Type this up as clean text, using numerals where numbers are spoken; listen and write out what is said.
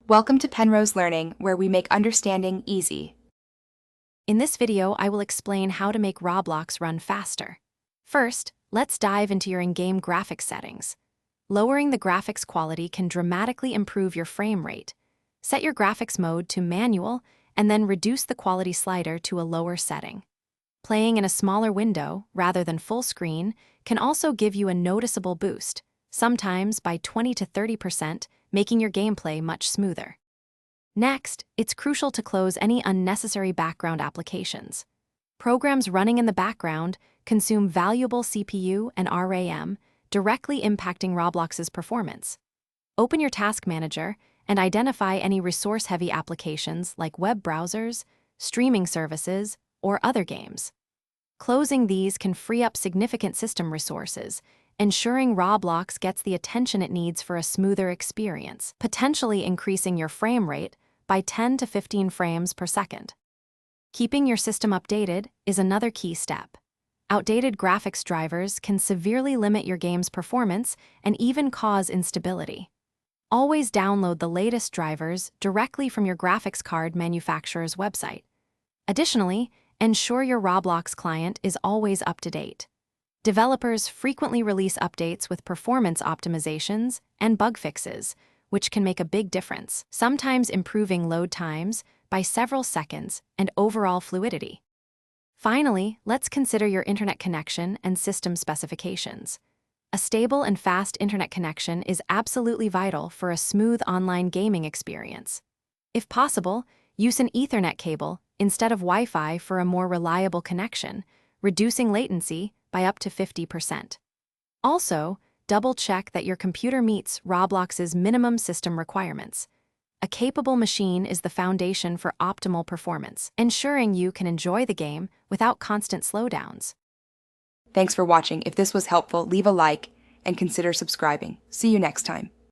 Welcome to Penrose Learning, where we make understanding easy. In this video, I will explain how to make Roblox run faster. First, let's dive into your in-game graphics settings. Lowering the graphics quality can dramatically improve your frame rate. Set your graphics mode to manual and then reduce the quality slider to a lower setting. Playing in a smaller window, rather than full screen, can also give you a noticeable boost, sometimes by 20 to 30%, making your gameplay much smoother. Next, it's crucial to close any unnecessary background applications. Programs running in the background consume valuable CPU and RAM, directly impacting Roblox's performance. Open your task manager and identify any resource-heavy applications like web browsers, streaming services, or other games. Closing these can free up significant system resources, ensuring Roblox gets the attention it needs for a smoother experience, potentially increasing your frame rate by 10 to 15 frames per second. Keeping your system updated is another key step. Outdated graphics drivers can severely limit your game's performance and even cause instability. Always download the latest drivers directly from your graphics card manufacturer's website. Additionally, ensure your Roblox client is always up to date. Developers frequently release updates with performance optimizations and bug fixes, which can make a big difference, sometimes improving load times by several seconds and overall fluidity. Finally, let's consider your internet connection and system specifications. A stable and fast internet connection is absolutely vital for a smooth online gaming experience. If possible, use an Ethernet cable instead of Wi-Fi for a more reliable connection, reducing latency by up to 50%. Also, double-check that your computer meets Roblox's minimum system requirements. A capable machine is the foundation for optimal performance, ensuring you can enjoy the game without constant slowdowns. Thanks for watching. If this was helpful, leave a like and consider subscribing. See you next time.